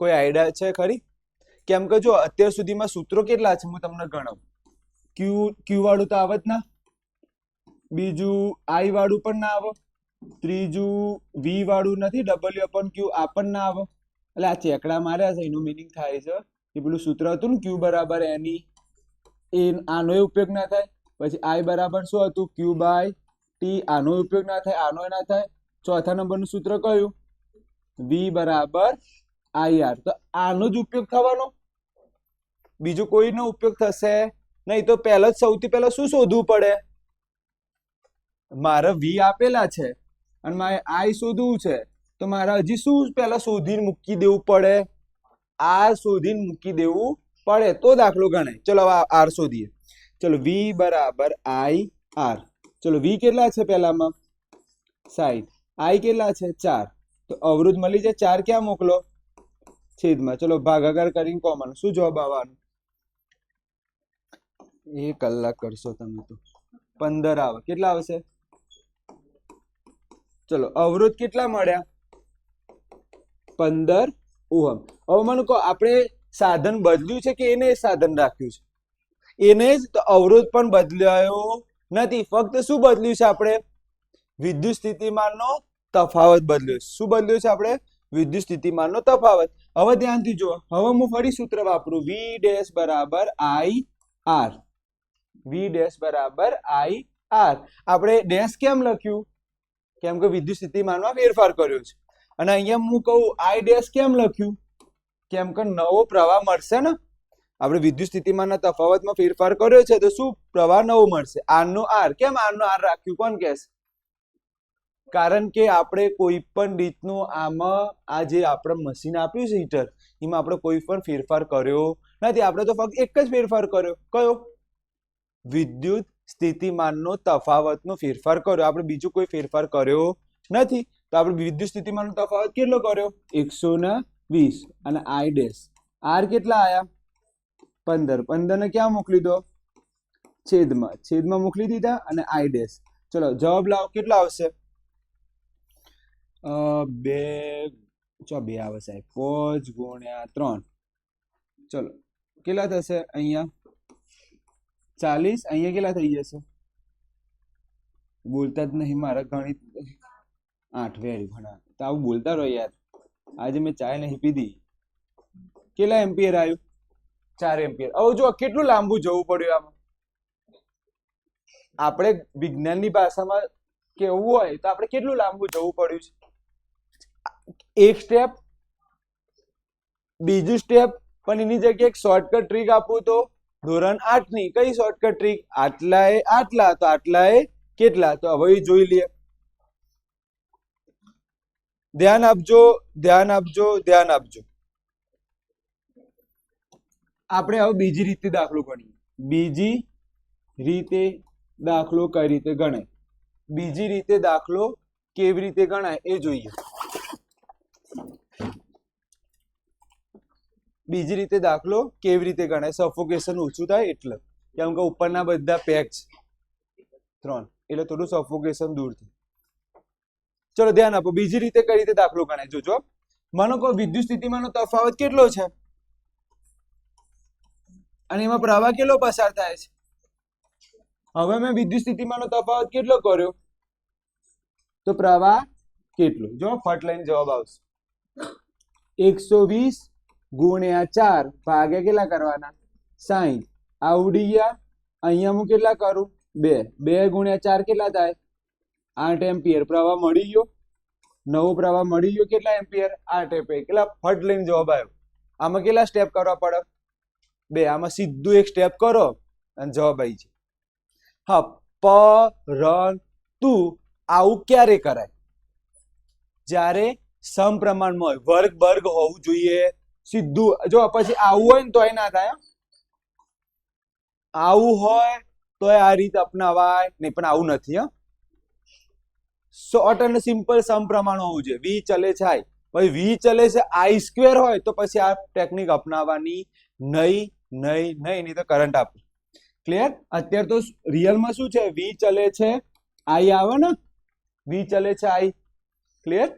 કોઈ આઈડિયા છે ખરી? કેમ કે જો અત્યાર સુધીમાં સૂત્રો કેટલા છે હું તમને ગણાવું. ક્યુ વાળું તો આવે જ ના. બીજું આઈ વાળું પણ ના આવે, ત્રીજું વી વાળું નથી, W/Q આ પણ ના આવે. એટલે આ ચેકડા માર્યા છે એનું મિનિંગ થાય છે કે પેલું સૂત્ર હતું ને Q બરાબર NE, એ આનો ઉપયોગ ના થાય. પછી I બરાબર શું હતું? Q/T, આનો ઉપયોગ ના થાય, આનો ના થાય. ચોથા નંબરનું સૂત્ર કયું? V બરાબર IR. તો આનો જ ઉપયોગ થવાનો, બીજું કોઈનો ઉપયોગ થશે નહીં. તો પહેલા જ સૌથી પહેલા શું શોધવું પડે? મારે V આપેલા છે અને મારે I શોધવું છે, તો મારે હજી શું પહેલા શોધીને મૂકી દેવું પડે? R શોધીને મૂકી દેવું પડે તો દાખલો ગણાય. ચલો હવે R શોધીએ. ચલો V બરાબર IR. ચલો V કેટલા છે પહેલામાં? 60. I કેટલા છે? 4. તો અવરોધ મળી જાય. 4 ક્યાં મોકલો? છેદમાં. ચલો ભાગાકાર કરીને કોમન. શું જવાબ આવવાનો? 1 કલાક કરશો તમે તો 15 આવે. કેટલા આવશે? ચલો અવરોધ કેટલા મળ્યા? 15 ઓહમ. હવે મને કહો, આપણે સાધન બદલ્યું છે કે એને સાધન રાખ્યું છે? એને જ. તો અવરોધ પણ બદલાયો નથી, ફક્ત શું બદલ્યું છે આપણે? વિદ્યુત સ્થિતિમાનનો તફાવત બદલ્યો છે. શું બદલ્યો છે આપણે? વિદ્યુત સ્થિતિમાનનો તફાવત. હવે ધ્યાનથી જુઓ. હવે હું ફરી સૂત્ર વાપરું. V ડેશ બરાબર IR. V ડેશ બરાબર IR. આપણે ડેશ કેમ લખ્યું? કેમ કે વિદ્યુત સ્થિતિમાનમાં ફેરફાર કર્યો છે. અને અહીંયા હું કહું I ડેશ કેમ લખ્યું? કેમ કે નવો પ્રવાહ મળશે ને. આપણે વિદ્યુત સ્થિતિમાનના તફાવતમાં ફેરફાર કર્યો છે તો શું પ્રવાહ નવો મળશે? R નો R. કેમ R નો R રાખ્યું? કોણ કહેશે? કારણ કે આપણે કોઈ પણ રીતનું આમાં આ જે આપણે મશીન આપ્યું છે હીટર, એમાં આપણે કોઈ પણ ફેરફાર કર્યો નથી. આપણે તો ફક્ત એક જ ફેરફાર કર્યો. કયો? વિદ્યુત સ્થિતિમાનનો તફાવતનો ફેરફાર કર્યો. આપણે બીજો કોઈ ફેરફાર કર્યો નથી. તો આપણે વિદ્યુત સ્થિતિમાનનો તફાવત કેટલો કર્યો? 120. અને I ડેશ R કેટલા આયા? 15. 15 ને ક્યાં મોકલી દો? છેદમાં. છેદમાં મોકલી દીધા. અને I ડેશ. ચલો જવાબ લાવો. કેટલા આવશે? 2 આવે સાહેબ. 5 ગુણ્યા 3. ચલો કેટલા થશે? અહીંયા 40. અહીંયા કેટલા થઈ જશે? બોલતા જ નહીં મારા ગણિત. 8. વેરી ભણા તો આવું બોલતા રહો યાર. આજે મેં ચાય નહીં પીધી. કેટલા એમ્પિયર આવ્યું? 4 એમ્પિયર. હવે જો કેટલું લાંબુ જવું પડ્યું આમાં. આપણે વિજ્ઞાનની ભાષામાં કેવું હોય તો આપણે કેટલું લાંબુ જવું પડ્યું છે? એક સ્ટેપ, બીજું સ્ટેપ. પણ એની જગ્યાએ એક શોર્ટકટ ટ્રીક આપું તો ધોરણ 8 ની કઈ શોર્ટકટ ટ્રીક? આટલા એ આટલા, તો આટલા એ કેટલા? તો હવે જોઈ લઈએ. ધ્યાન આપજો, ધ્યાન આપજો, ધ્યાન આપજો. આપણે હવે બીજી રીતે દાખલો ગણીએ. બીજી રીતે દાખલો કઈ રીતે ગણાય? બીજી રીતે દાખલો કેવી રીતે ગણાય એ જોઈએ. બીજી રીતે દાખલો કેવી રીતે ગણાય? સફોકેશન ઓછું થાય એટલે. કેમ કે ઉપરના બધા પેક છે 3, એટલે થોડું સફોકેશન દૂર થાય. ચલો ધ્યાન આપો. બીજી રીતે કઈ રીતે દાખલો ગણાય? જોજો. માનો કે વિદ્યુત સ્થિતિમાનનો તફાવત કેટલો છે અને એમાં પ્રવાહ કેટલો પસાર થાય છે? હવે મેં વિદ્યુત સ્થિતિમાનનો તફાવત કેટલો કર્યો તો પ્રવાહ કેટલો? જો ફટ લઈને જવાબ આવશે. 120 ગુણ્યા 4 ભાગ્યા કેટલા કરવાના? 60. આવડી ગયા. અહીંયા હું કેટલા કરું? 2. 2 ગુણ્યા 4 કેટલા થાય? 8 એમ્પિયર. પ્રવાહ મળી ગયો. નવો પ્રવાહ મળી ગયો. કેટલા એમ્પિયર? 8 એમ્પિયર. કેટલા ફટ લઈને જવાબ આવ્યો. આમાં કેટલા સ્ટેપ કરવા પડે? 2. આમાં સીધું એક સ્ટેપ કરો અને જવાબ આવી જાય. હા, પરંતુ આવું ક્યારે કરાય? જ્યારે સમપ્રમાણમાં હોય. વર્ગ વર્ગ હોવું જોઈએ. સીધું જો પછી આવું હોય ને તો ના થાય. આવું હોય તો આ રીત અપનાવાય નહીં, પણ આવું નથી. શોર્ટ અને સિમ્પલ સમપ્રમાણ હોવું જોઈએ. વી ચલે છે આઈ, પછી વી ચલે છે I સ્ક્વેર હોય તો પછી આ ટેકનિક અપનાવવાની નહીં, નહીં, નહીં તો કરંટ આપે. ક્લિયર? અત્યારે તો રિયલમાં શું છે? વી ચલે છે આઈ આવે ને, વી ચલે છે આઈ. ક્લિયર?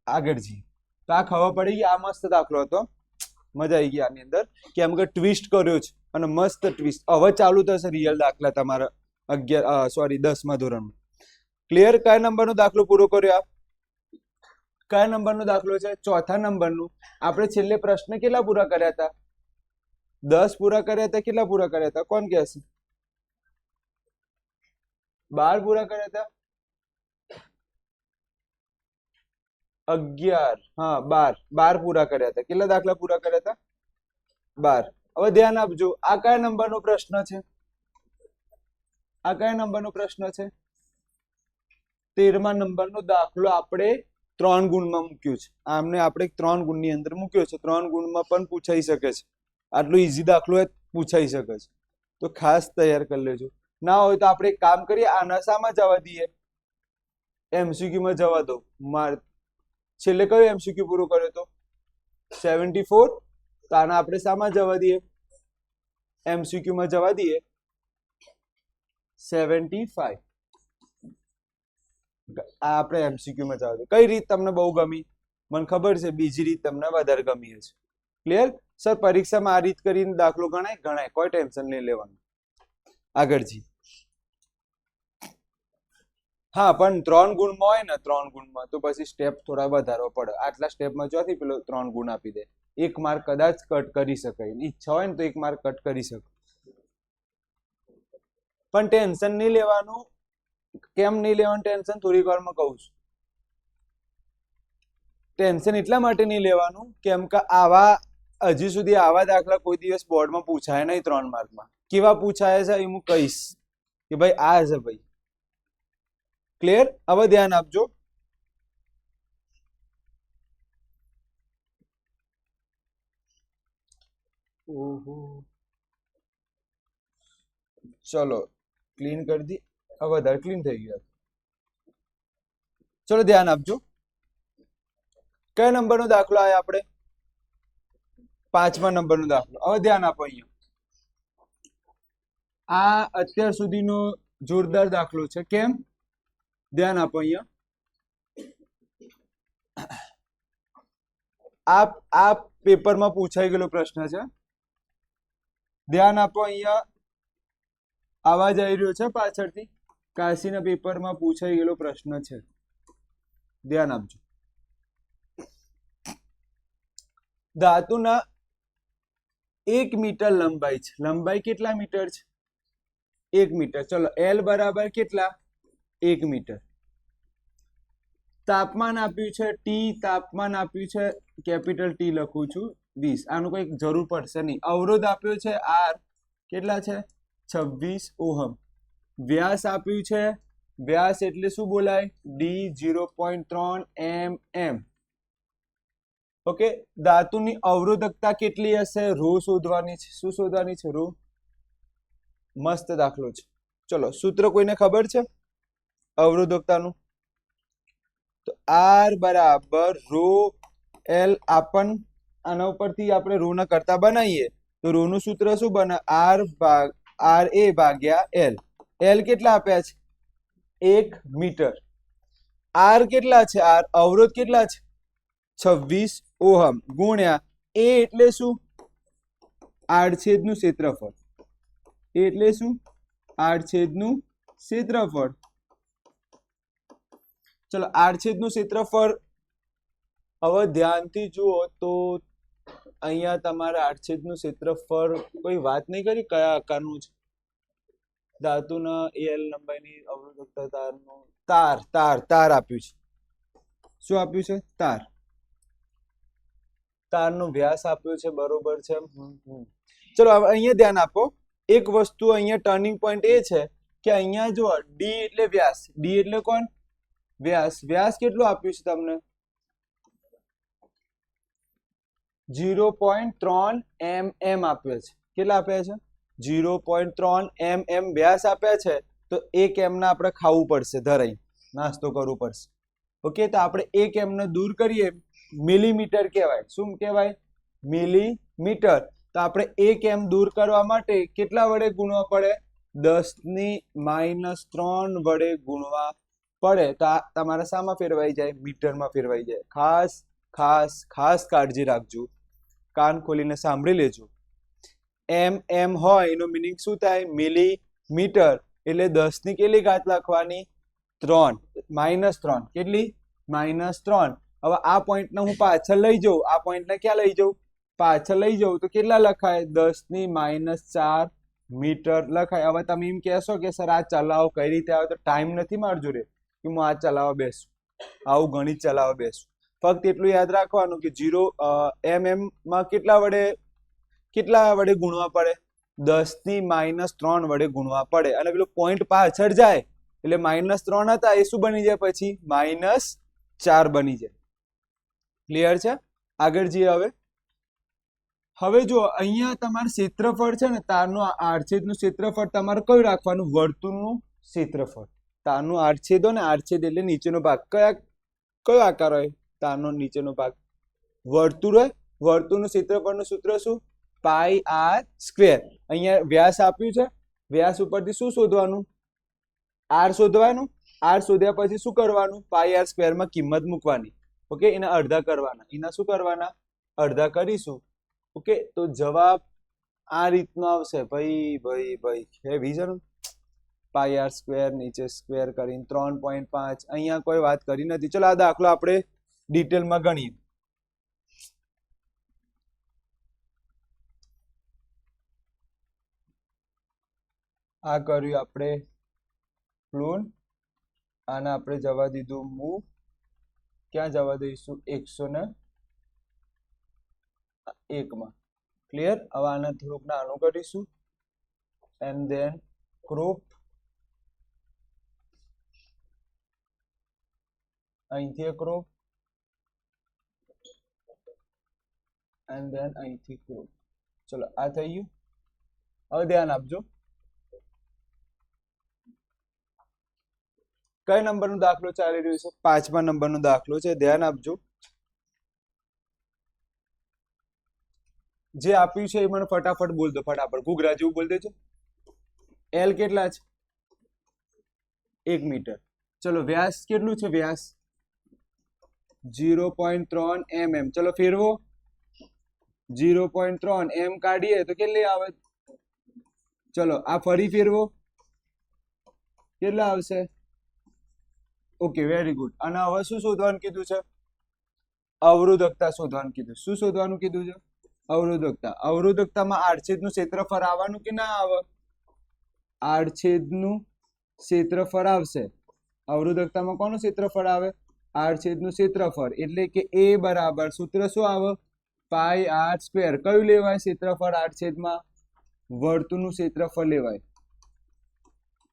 આગળ જઈએ તો આ ખબર પડી ગઈ. આ મસ્ત દાખલો હતો, મજા આવી ગઈ આની અંદર. કેમ કે ટ્વિસ્ટ કર્યો છે અને મસ્ત ટ્વિસ્ટ. હવે ચાલુ થશે રિયલ દાખલા તમારા સોરી 10મા ધોરણમાં. ક્લિયર? કયા નંબરનો દાખલો પૂરો કર્યો? કયા નંબરનો દાખલો છે? ચોથા નંબરનું. આપણે છેલ્લે પ્રશ્ન કેટલા પૂરા કર્યા હતા? 10 પૂરા કર્યા હતા. કેટલા પૂરા કર્યા હતા? કોણ કહેશે? 12 પૂરા કર્યા હતા. 11, હા 12 પૂરા કર્યા હતા. કેટલા દાખલા પૂરા કર્યા હતા? 12. હવે ધ્યાન આપજો, આ કયા નંબરનો પ્રશ્ન છે? આ કયા નંબરનો પ્રશ્ન છે? 13મા નંબરનો દાખલો આપણે 3 ગુણમાં મૂક્યો છે. આમને આપણે 3 ગુણની અંદર મૂક્યો છે. 3 ગુણમાં પણ પૂછાઈ શકે છે. આટલો ઈઝી દાખલો પૂછાઈ શકે છે, તો ખાસ તૈયાર કરી લેજો. ના હોય તો આપણે એક કામ કરીએ, આના શામાં જવા દઈએ? MCQ માં જવા દો. છેલ્લે કયો MCQ પૂરો કર્યો તો? 74. તો આના આપણે શામાં જવા દઈએ? MCQ માં જવા દઈએ 75. આ આપણે MCQ માં જવા દઈએ. કઈ રીત તમને બહુ ગમી? મને ખબર છે બીજી રીત તમને વધારે ગમી હશે. ક્લિયર? સર પરીક્ષામાં આ રીત કરીને દાખલો ગણાય? ગણાય, કોઈ ટેન્શન નહીં લેવાનું. આગળ જી. હા, પણ 3 ગુણમાં હોય ને, 3 ગુણમાં તો પછી સ્ટેપ થોડા વધારવા પડે. આટલા સ્ટેપમાં જોથી પેલો 3 ગુણ આપી દે. 1 માર્ક કદાચ કટ કરી શકાય. ઈચ્છા હોય ને તો 1 માર્ક કટ કરી શકે. પણ ટેન્શન નહીં લેવાનું. કેમ નહીં લેવાનું ટેન્શન? થોડીક વારમાં કહું છું. ટેન્શન એટલા માટે નહીં લેવાનું કેમ કે હજી સુધી આવા દાખલા કોઈ દિવસ બોર્ડમાં પૂછાય નહીં 3 માર્કમાં. કેવા પૂછાય છે એ હું કહીશ કે ભાઈ આ છે ભાઈ. ક્લિયર? હવે ધ્યાન આપજો. ઓહો, ચલો ક્લીન કરી દી. હવે વધારે ક્લીન થઈ ગયા. ચલો ધ્યાન આપજો. કયા નંબરનો દાખલો આવ્યો આપણે? 5મા નંબરનો દાખલો. હવે ધ્યાન આપો. અહીંયા આ અત્યાર સુધીનો જોરદાર દાખલો છે. કેમ? ધ્યાન આપો. અહીંયા આ પેપરમાં પૂછાઈ ગયેલો પ્રશ્ન છે. ધ્યાન આપો. અહીંયા અવાજ આવી રહ્યો છે પાછળથી? કાશીના પેપરમાં પૂછાઈ ગયેલો પ્રશ્ન છે. ધ્યાન આપજો. ધાતુના 1 મીટર લંબાઈ છે. લંબાઈ કેટલા મીટર છે? 1 મીટર. ચલો L બરાબર કેટલા? 1 મીટર. તાપમાન આપ્યું છે T. તાપમાન આપ્યું છે કેપિટલ T લખું છું 20. આનું કઈ જરૂર પડશે નહીં. અવરોધ આપ્યો છે R. કેટલા છે? 26 ઓહમ. વ્યાસ આપ્યું છે. વ્યાસ એટલે શું બોલાય? D 0.3 mm. ઓકે. ધાતુની અવરોધકતા કેટલી હશે? રો શોધવાની છે. શું શોધવાની છે? રો. મસ્ત દાખલો છે. ચલો સૂત્ર કોઈને ખબર છે અવરોધકતાનું? તો R બરાબર રો L. આના ઉપરથી આપણે રો ના કરતા બનાવીએ તો રો નું સૂત્ર શું બને? R A ભાગ્યા L. L કેટલા આપ્યા છે? 1 મીટર. R કેટલા છે? R અવરોધ કેટલા છે? 26 ઓહમ ગુણ્યા A એટલે શું? આડછેદનું ક્ષેત્રફળ. A એટલે શું? આડછેદનું ક્ષેત્રફળ. ચલો આડછેદનું ક્ષેત્રફળ હવે ધ્યાનથી જુઓ તો અહીંયા તમારે આડછેદનું ક્ષેત્રફળ કોઈ વાત નહીં કરી કયા આકારનું છે? ધાતુના Al લંબાઈની અવરોધકતા તારનું તાર આપ્યું છે. શું આપ્યું છે? તાર. તારનો વ્યાસ આપ્યો છે. બરોબર છે. ચલો હવે અહીંયા ધ્યાન આપો. એક વસ્તુ અહીંયા ટર્નિંગ પોઈન્ટ એ છે કે અહીંયા જો D એટલે વ્યાસ. D એટલે કોણ? વ્યાસ. વ્યાસ કેટલું આપ્યું છે તમને? 0.3 mm આપ્યો છે. કેટલા આપ્યા છે? 0.3 mm વ્યાસ આપ્યા છે. તો 1 m ના આપણે ખાવું પડશે, ધરાઈ નાસ્તો કરવું પડશે. ઓકે. તો આપણે 1 m ને દૂર કરીએ મિલીમીટર કહેવાય. શું કહેવાય? મિલીમીટર. તો આપણે 1 m દૂર કરવા માટે કેટલા વડે ગુણવા પડે? 10⁻³ વડે ગુણવા પડે. તો આ તમારા શામાં ફેરવાઈ જાય? મીટરમાં ફેરવાઈ જાય. ખાસ ખાસ ખાસ કાળજી રાખજો. કાન ખોલીને સાંભળી લેજો. m હોય એનો મીનિંગ શું થાય? મિલીમીટર. એટલે 10 ની કેટલી ઘાત લખવાની 3 -3 કેટલી -3 હવે આ પોઈન્ટને હું પાછળ લઈ જાઉં આ પોઈન્ટને ક્યાં લઈ જાઉં પાછળ લઈ જાઉં તો કેટલા લખાય 10 ની -4 મીટર લખાય હવે તમે એમ કહેશો કે સર આ ચલાવો કઈ રીતે આવે તો ટાઈમ નથી મારી જોડે કે હું આ ચલાવવા બેસું આવું ગણિત ચલાવવા બેસું ફક્ત એટલું યાદ રાખવાનું કે 0 mm માં કેટલા વડે ગુણવા પડે 10 ની -3 વડે ગુણવા પડે અને પેલું પોઈન્ટ પાછળ જાય એટલે -3 હતા એ શું બની જાય પછી -4 બની જાય ક્લિયર છે આગળ જઈએ હવે જો અહીંયા તમારું ક્ષેત્રફળ છે ને તારનું આડછેદનું ક્ષેત્રફળ તમારે કયું રાખવાનું વર્તુળનું ક્ષેત્રફળ તારનું આડછેદ હોય ને આડછેદ એટલે નીચેનો ભાગ કયો આકાર હોય તારનો નીચેનો ભાગ વર્તુળ હોય વર્તુળનું ક્ષેત્રફળનું સૂત્ર શું પાઈ આર સ્ક્વેર અહીંયા વ્યાસ આપ્યું છે વ્યાસ ઉપરથી શું શોધવાનું આર શોધવાનું આર શોધ્યા પછી શું કરવાનું પાઈ આર સ્ક્વેરમાં કિંમત મૂકવાની ઓકે એના અડધા કરવાના એના શું કરવાના અડધા કરીશું ઓકે તો જવાબ આ રીતનો આવશે ભાઈ હેવી છે ને પાઈ આર સ્ક્વેર નીચે સ્ક્વેર કરીને 3.5 અહીંયા કોઈ વાત કરી નથી ચલો આ દાખલો આપણે ડિટેલમાં ગણીએ આ કર્યું આપણે પ્લૂન આને આપણે જવા દીધું મૂવ ક્યાં જવા દઈશું 101 માં ક્લિયર હવે આને થોડુંક નાનું કરીશું એન્ડ ધેન ક્રોપ અહીંથી ક્રોપ એન્ડ ધેન અહીંથી ક્રોપ ચલો આ થઈ ગયું હવે ધ્યાન આપજો કઈ નંબરનો દાખલો ચાલી રહ્યો છે 5મા નંબરનો દાખલો છે ધ્યાન આપજો જે આપ્યું છે એ મને ફટાફટ બોલ દો ફટાફટ ઘૂઘરા જેવું બોલ દેજો એલ કેટલા છે 1 મીટર ચલો વ્યાસ કેટલું છે વ્યાસ 0.3 mm ચલો ફેરવો 0.3 m કાઢીએ તો કેટલી આવે ચલો આ ફરી ફેરવો કેટલા આવશે ઓકે વેરી ગુડ અને હવે શું શોધવાનું કીધું છે અવરોધકતા શોધવાનું કીધું શું શોધવાનું કીધું છે અવરોધકતામાં આડછેદનું ક્ષેત્રફળ આવવાનું કે ના આવે આડછેદનું ક્ષેત્રફળ આવશે અવરોધકતામાં કોનું ક્ષેત્રફળ આવે આડછેદનું ક્ષેત્રફળ એટલે કે a બરાબર સૂત્ર શું આવે પાઈ આર સ્ક્વેર કયું લેવાય ક્ષેત્રફળ આડછેદમાં વર્તુળનું ક્ષેત્રફળ લેવાય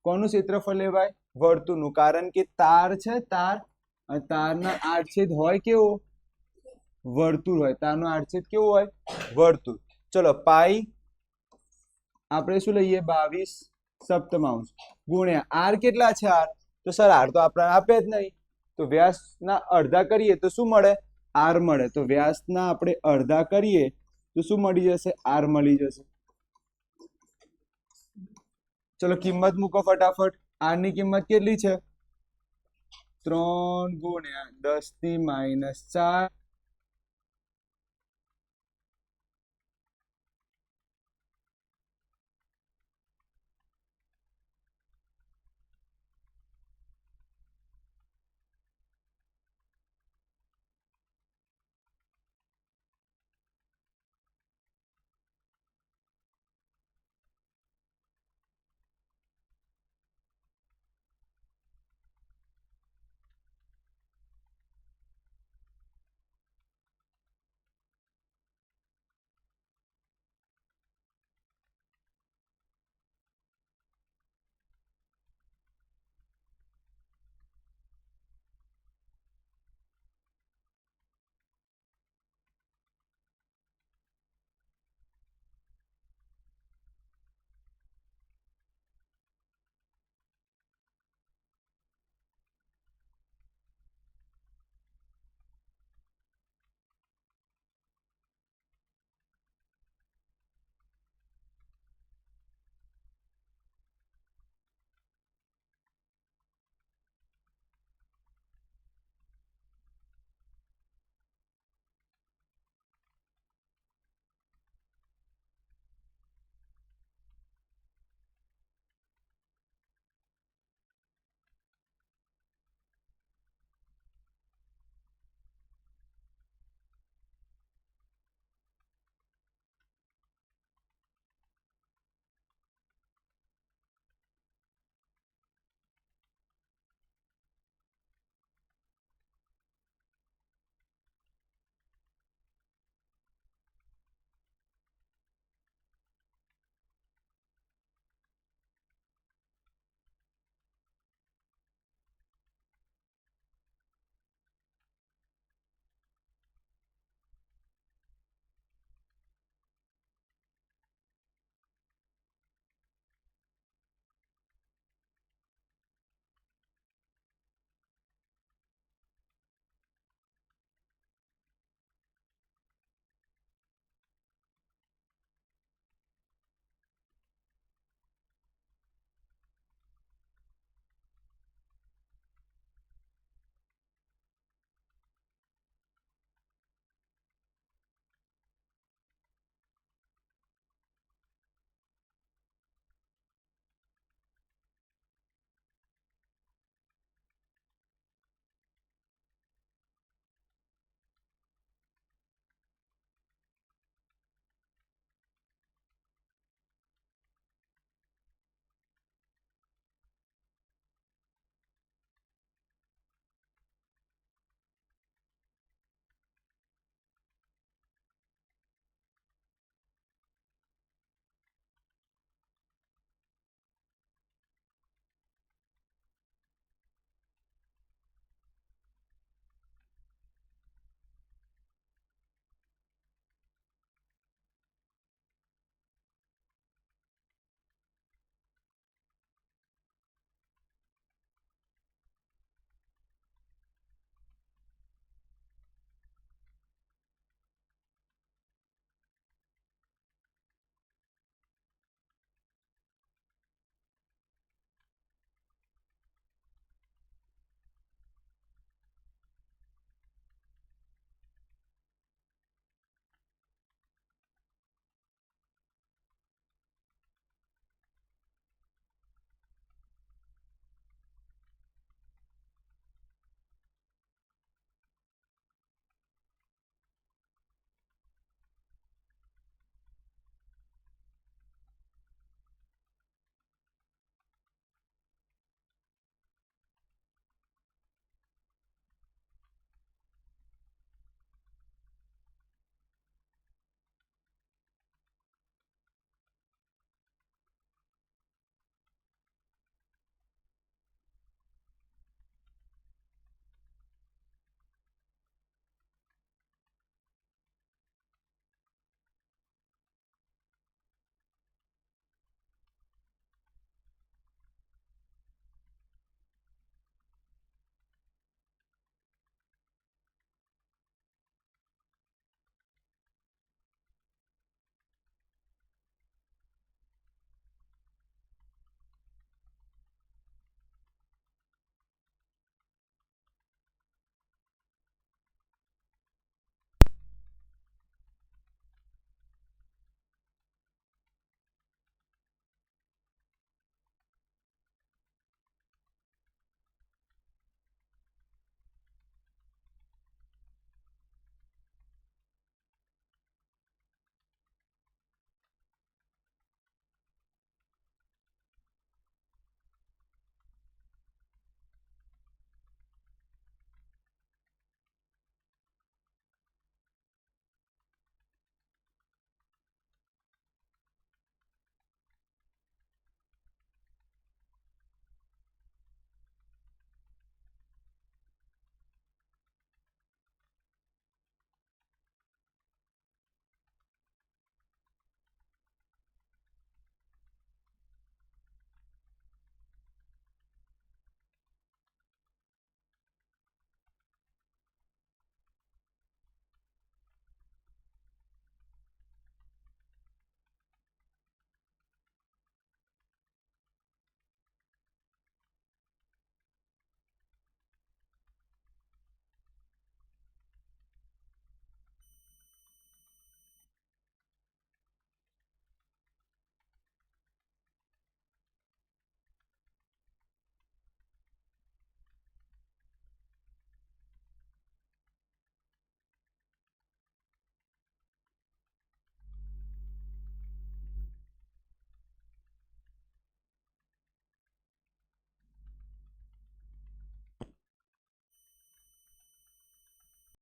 કોનું ક્ષેત્રફળ લેવાય વર્તુળનું કારણ કે તાર છે તાર અને તારના આડછેદ હોય કેવો વર્તુળ હોય તારનો આડછેદ કેવો હોય વર્તુળ ચલો પાઈ આપણે શું લઈએ 22 સપ્તમાંશ ગુણ્યા આર કેટલા છે આર તો સર આર તો આપણે આપે જ નહીં તો વ્યાસના અડધા કરીએ તો શું મળે આર મળે તો વ્યાસના આપણે અડધા કરીએ તો શું મળી જશે આર મળી જશે ચલો કિંમત મૂકો ફટાફટ આર ની કિંમત કેટલી છે 3 ગુણ્યા 10 ની -4